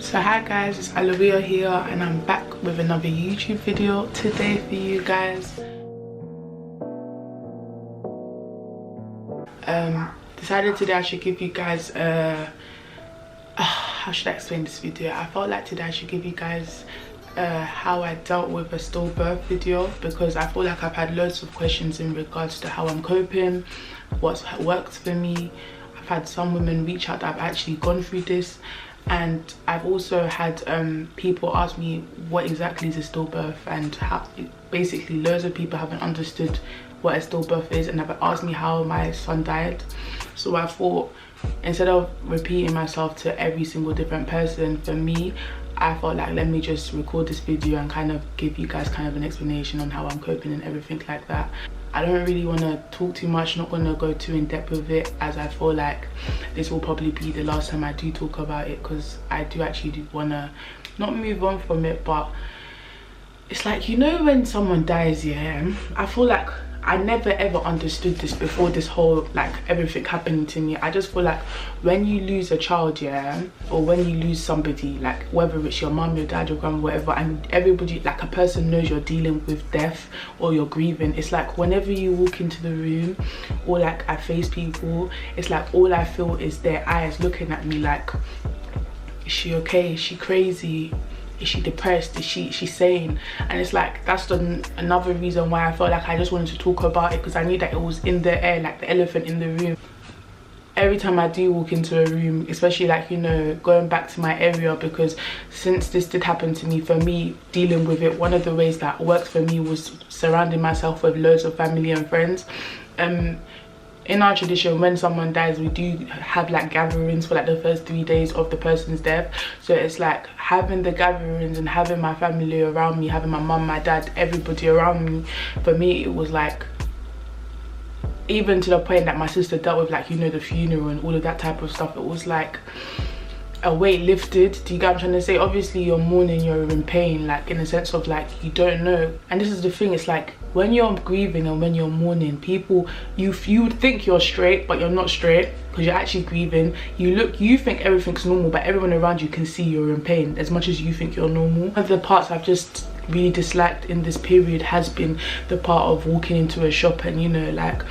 So hi guys, it's Allawiyah here and I'm back with another YouTube video today for you guys. Decided today I should give you guys how should I explain this video? I felt like today I should give you guys how I dealt with a stillbirth video, because I feel like I've had loads of questions in regards to how I'm coping, what's worked for me. I've had some women reach out that have actually gone through this, and I've also had people ask me what exactly is a stillbirth, and how basically loads of people haven't understood what a stillbirth is, and have asked me how my son died. So I thought, instead of repeating myself to every single different person, for me, I felt like let me just record this video and kind of give you guys kind of an explanation on how I'm coping and everything like that. I don't really want to talk too much, not going to go too in depth with it, as I feel like this will probably be the last time I do talk about it, because I do actually want to not move on from it. But it's like, you know, when someone dies, yeah, I feel like I never ever understood this before this whole like everything happening to me. I just feel like when you lose a child, yeah, or when you lose somebody, like whether it's your mum, your dad, your grandma, whatever, and everybody, like a person knows you're dealing with death or you're grieving, it's like whenever you walk into the room or like I face people, it's like all I feel is their eyes looking at me like, is she okay? Is she crazy? Is she depressed? Is she sane? And it's like, that's another reason why I felt like I just wanted to talk about it, because I knew that it was in the air, like the elephant in the room. Every time I do walk into a room, especially like, you know, going back to my area, because since this did happen to me, for me dealing with it, one of the ways that worked for me was surrounding myself with loads of family and friends. In our tradition, when someone dies, we do have like gatherings for like the first 3 days of the person's death. So it's like having the gatherings and having my family around me, having my mum, my dad, everybody around me. For me, it was like, even to the point that my sister dealt with, like, you know, the funeral and all of that type of stuff, it was like a weight lifted. Do you get what I'm trying to say? Obviously you're mourning, you're in pain, like in a sense of like you don't know. And this is the thing, it's like when you're grieving and when you're mourning, people, you would think you're straight, but you're not straight, because you're actually grieving. You think everything's normal, but everyone around you can see you're in pain as much as you think you're normal. One of the parts I've just really disliked in this period has been the part of walking into a shop and, you know, like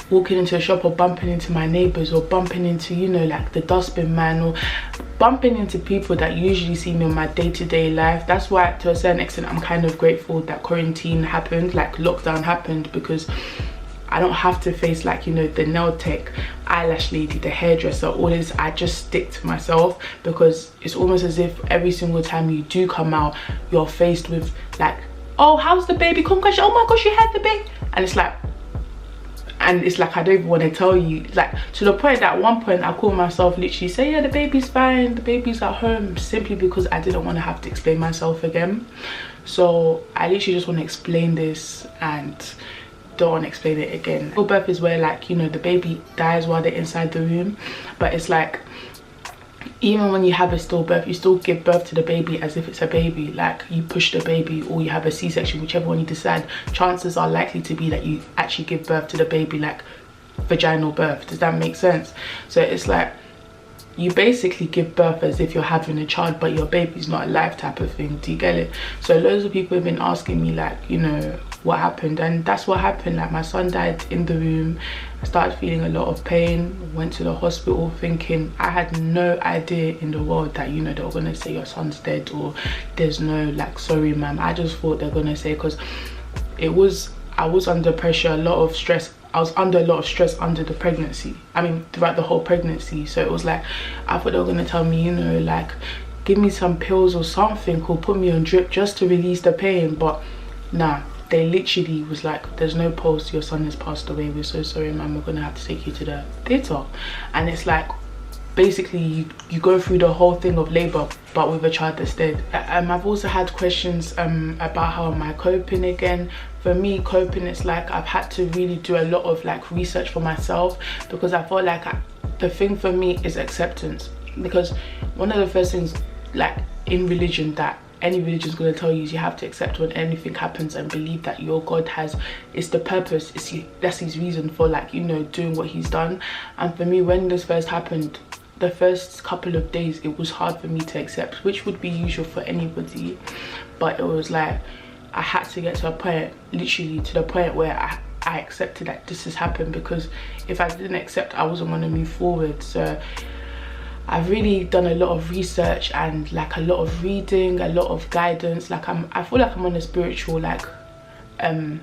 walking into a shop or bumping into my neighbors, or bumping into, you know, like the dustbin man, or bumping into people that usually see me in my day-to-day life. That's why to a certain extent I'm kind of grateful that quarantine happened, like lockdown happened, because I don't have to face, like, you know, the nail tech, eyelash lady, the hairdresser, all this. I just stick to myself, because it's almost as if every single time you do come out, you're faced with like, oh, how's the baby? Congrats, oh my gosh, you had the baby. And it's like, I don't even want to tell you, like, to the point that at one point I called myself literally say, yeah, the baby's fine, the baby's at home, simply because I didn't want to have to explain myself again. So I literally just want to explain this and don't want to explain it again. Stillbirth is where, like, you know, the baby dies while they're inside the room, but it's like, even when you have a stillbirth, you still give birth to the baby as if it's a baby. Like, you push the baby or you have a C-section, whichever one you decide, chances are likely to be that you actually give birth to the baby, like vaginal birth. Does that make sense? So it's like, you basically give birth as if you're having a child, but your baby's not alive type of thing. Do you get it? So loads of people have been asking me, like, you know, what happened, and that's what happened. Like, my son died in the room. I started feeling a lot of pain, went to the hospital thinking, I had no idea in the world that, you know, they were gonna say your son's dead, or there's no, like, sorry ma'am. I just thought they're gonna say, because I was under pressure, a lot of stress. I was under a lot of stress under the pregnancy, I mean throughout the whole pregnancy. So it was like, I thought they were gonna tell me, you know, like, give me some pills or something, or put me on drip just to release the pain. But nah, they literally was like, there's no pulse, your son has passed away, we're so sorry ma'am, we're gonna have to take you to the theatre. And it's like, basically you go through the whole thing of labor, but with a child that's dead. I've also had questions about how am I coping again. For me, coping, it's like I've had to really do a lot of like research for myself, because I felt like the thing for me is acceptance. Because one of the first things, like in religion, that any religion is going to tell you is you have to accept when anything happens and believe that your God it's the purpose, that's his reason for, like, you know, doing what he's done. And for me, when this first happened, the first couple of days it was hard for me to accept, which would be usual for anybody, but it was like I had to get to a point, literally to the point where I accepted that this has happened, because if I didn't accept, I wasn't going to move forward. So I've really done a lot of research and like a lot of reading, a lot of guidance. Like I feel like I'm on a spiritual, like I'm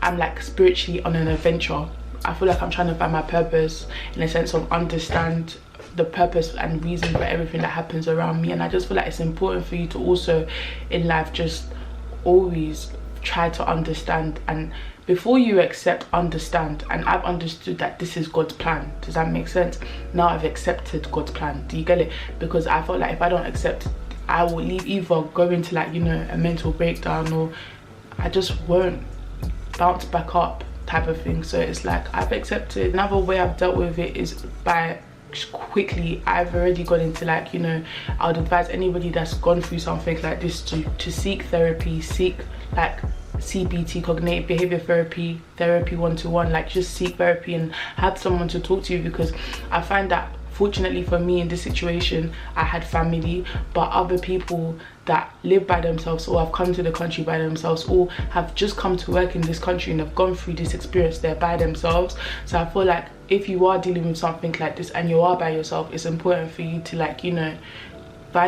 like spiritually on an adventure. I feel like I'm trying to find my purpose, in a sense of understand the purpose and reason for everything that happens around me. And I just feel like it's important for you to also in life just always try to understand, and before you accept, understand. And I've understood that this is God's plan. Does that make sense? Now I've accepted God's plan. Do you get it? Because I felt like if I don't accept, I will leave, either go into like, you know, a mental breakdown, or I just won't bounce back up type of thing. So it's like I've accepted. Another way I've dealt with it is by quickly, I've already gone into like, you know, I would advise anybody that's gone through something like this to seek therapy, seek like CBT, cognitive behavior therapy one-to-one. Like just seek therapy and have someone to talk to you, because I find that fortunately for me in this situation, I had family, but other people that live by themselves or have come to the country by themselves or have just come to work in this country and have gone through this experience, they're by themselves. So I feel like if you are dealing with something like this and you are by yourself, it's important for you to like, you know,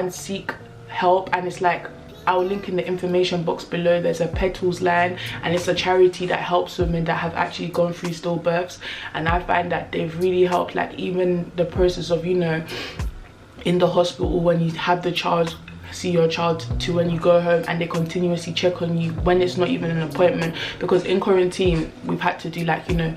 seek help. And it's like, I'll link in the information box below, there's a Petals line, and it's a charity that helps women that have actually gone through stillbirths. And I find that they've really helped, like even the process of, you know, in the hospital when you have the child, see your child, to when you go home, and they continuously check on you when it's not even an appointment. Because in quarantine we've had to do like, you know,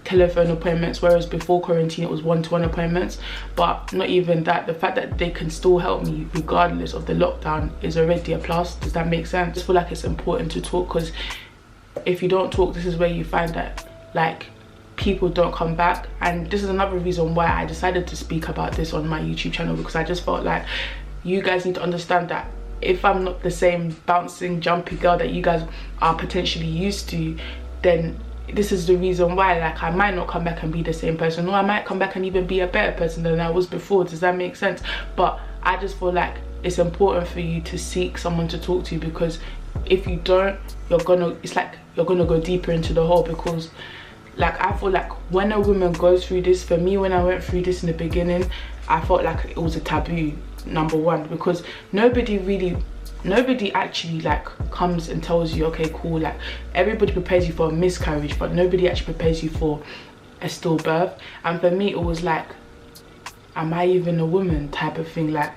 telephone appointments, whereas before quarantine it was one-to-one appointments. But not even that, the fact that they can still help me regardless of the lockdown is already a plus. Does that make sense? I just feel like it's important to talk, because if you don't talk, this is where you find that like people don't come back. And this is another reason why I decided to speak about this on my YouTube channel, because I just felt like you guys need to understand that if I'm not the same bouncing jumpy girl that you guys are potentially used to, then this is the reason why, like, I might not come back and be the same person, or I might come back and even be a better person than I was before. Does that make sense? But I just feel like it's important for you to seek someone to talk to, because if you don't, it's like you're gonna go deeper into the hole. Because like I feel like when a woman goes through this, for me when I went through this in the beginning, I felt like it was a taboo, number one, because nobody actually like comes and tells you, okay, cool, like everybody prepares you for a miscarriage, but nobody actually prepares you for a stillbirth. And for me it was like, am I even a woman type of thing? Like,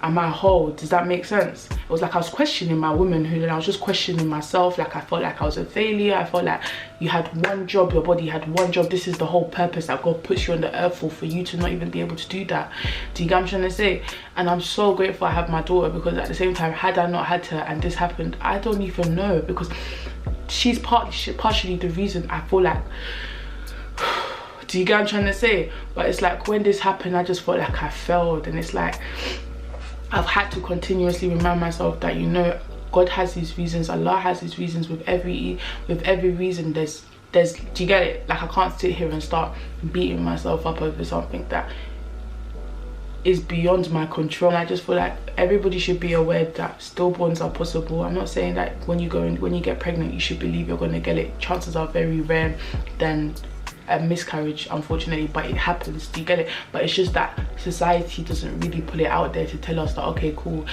am I whole? Does that make sense? It was like I was questioning my womanhood, and I was just questioning myself. Like I felt like I was a failure. I felt like you had one job, your body had one job. This is the whole purpose that God puts you on the earth for you to not even be able to do that. Do you get what I'm trying to say? And I'm so grateful I have my daughter, because at the same time, had I not had her and this happened, I don't even know, because she's partially the reason I feel like, do you get what I'm trying to say? But it's like when this happened, I just felt like I failed. And it's like I've had to continuously remind myself that, you know, God has his reasons, Allah has his reasons. With every reason there's do you get it? Like I can't sit here and start beating myself up over something that is beyond my control. And I just feel like everybody should be aware that stillborns are possible. I'm not saying that when you get pregnant you should believe you're going to get it. Chances are very rare than a miscarriage, unfortunately, but it happens. Do you get it? But it's just that society doesn't really put it out there to tell us that, okay, cool,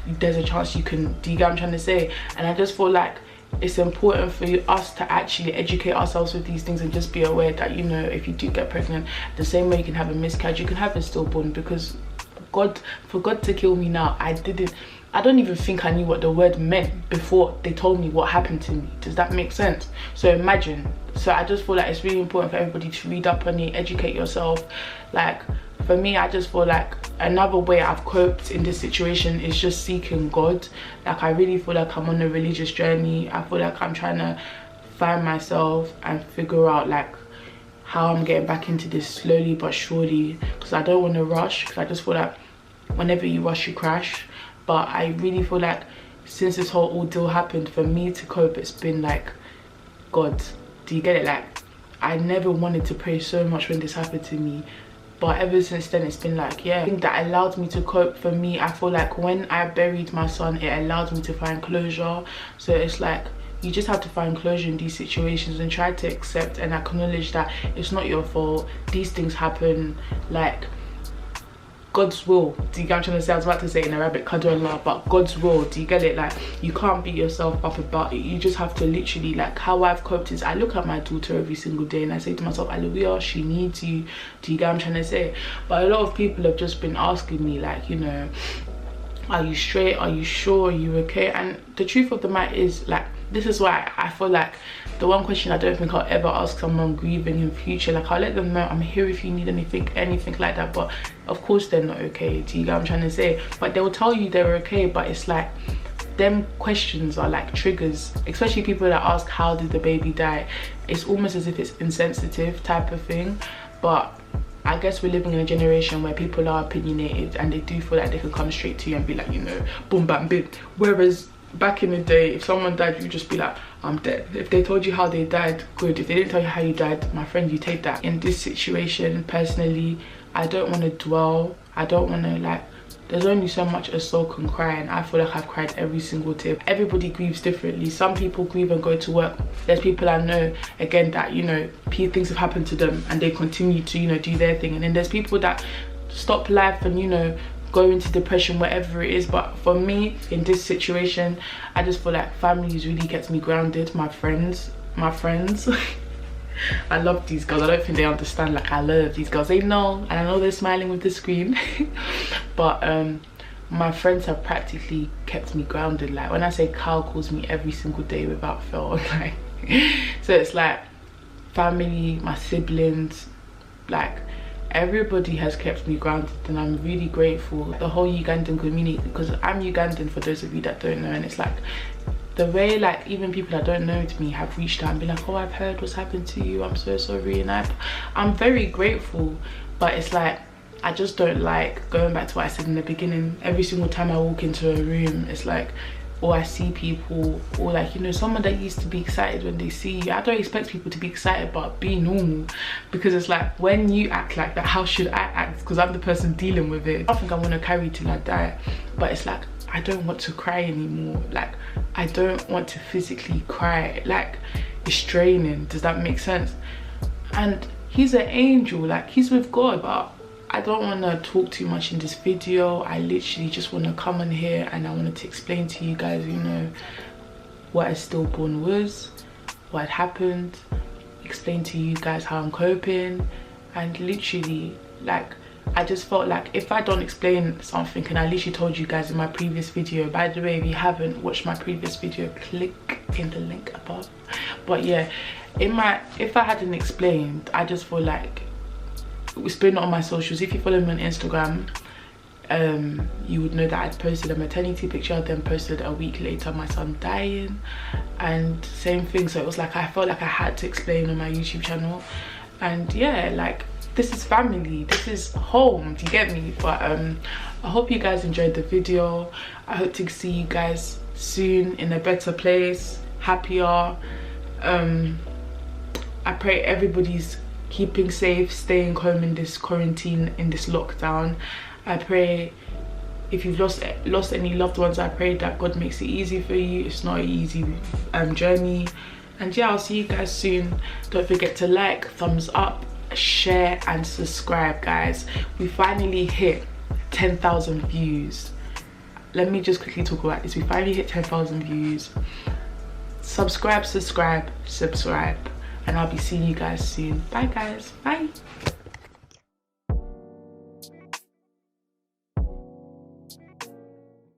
there's a chance you can. Do you get what I'm trying to say? And I just feel like it's important for us to actually educate ourselves with these things and just be aware that, you know, if you do get pregnant, the same way you can have a miscarriage, you can have a stillborn. Because for God to kill me now, I don't even think I knew what the word meant before they told me what happened to me. Does that make sense? So imagine. So I just feel like it's really important for everybody to read up on it, educate yourself. Like for me, I just feel like another way I've coped in this situation is just seeking God. Like I really feel like I'm on a religious journey. I feel like I'm trying to find myself and figure out like how I'm getting back into this slowly but surely, because I don't want to rush, because I just feel like whenever you rush you crash. But I really feel like since this whole ordeal happened, for me to cope, it's been like, God, do you get it? Like I never wanted to pray so much when this happened to me, but ever since then it's been like, yeah, I think that allowed me to cope. For me, I feel like when I buried my son, it allowed me to find closure. So it's like, you just have to find closure in these situations and try to accept and acknowledge that it's not your fault. These things happen, like God's will. Do you get what I'm trying to say? I was about to say in Arabic, Qadrullah, but God's will. Do you get it? Like, you can't beat yourself up about it. You just have to literally, like, how I've coped is I look at my daughter every single day and I say to myself, Allawiyah, she needs you. Do you get what I'm trying to say? But a lot of people have just been asking me, like, you know, are you straight? Are you sure? Are you okay? And the truth of the matter is, like, this is why I feel like the one question I don't think I'll ever ask someone grieving in future, like, I'll let them know I'm here if you need anything like that, but of course they're not okay. Do you get what I'm trying to say? But they will tell you they're okay, but it's like, them questions are like triggers, especially people that ask how did the baby die. It's almost as if it's insensitive type of thing. But I guess we're living in a generation where people are opinionated and they do feel like they can come straight to you and be like, you know, boom bam bim. Whereas back in the day, if someone died, you'd just be like, I'm dead. If they told you how they died, good. If they didn't tell you how you died, my friend, you take that. In this situation, personally, I don't want to dwell. I don't want to, like, there's only so much a soul can cry, and I feel like I've cried every single tear. Everybody grieves differently. Some people grieve and go to work. There's people I know, again, that, you know, things have happened to them and they continue to, you know, do their thing. And then there's people that stop life and, you know, go into depression, whatever it is. But for me, in this situation, I just feel like family really gets me grounded. My friends I love these girls. I don't think they understand, like, I love these girls. They know, and I know they're smiling with the screen. But my friends have practically kept me grounded. Like, when I say Kyle calls me every single day without fail, like, so it's like family, my siblings, like, everybody has kept me grounded, and I'm really grateful. The whole Ugandan community, because I'm Ugandan for those of you that don't know, and it's like the way, like, even people that don't know me have reached out and been like, oh, I've heard what's happened to you, I'm so sorry. And I'm very grateful, but it's like, I just don't like, going back to what I said in the beginning, every single time I walk into a room, it's like, or I see people, or, like, you know, someone that used to be excited when they see you. I don't expect people to be excited, but be normal. Because it's like, when you act like that, how should I act? Because I'm the person dealing with it. I think I want to carry till I die, but it's like, I don't want to cry anymore. Like, I don't want to physically cry. Like, it's draining. Does that make sense? And he's an angel, like, he's with God. But I don't want to talk too much in this video. I literally just want to come on here and I wanted to explain to you guys, you know, what a stillborn was, what happened, explain to you guys how I'm coping. And literally, like, I just felt like if I don't explain something, and I literally told you guys in my previous video, by the way, if you haven't watched my previous video, click in the link above. But yeah, if I hadn't explained, I just feel like it's been on my socials. If you follow me on Instagram, you would know that I'd posted a maternity picture, then posted a week later my son dying, and same thing. So it was like, I felt like I had to explain on my YouTube channel. And yeah, like, this is family, this is home, do you get me? But I hope you guys enjoyed the video. I hope to see you guys soon in a better place, happier. I pray everybody's keeping safe, staying home in this quarantine, in this lockdown. I pray if you've lost any loved ones, I pray that God makes it easy for you. It's not an easy journey. And yeah, I'll see you guys soon. Don't forget to like, thumbs up, share and subscribe, guys. We finally hit 10,000 views. Let me just quickly talk about this. We finally hit 10,000 views. Subscribe, and I'll be seeing you guys soon. Bye guys, bye.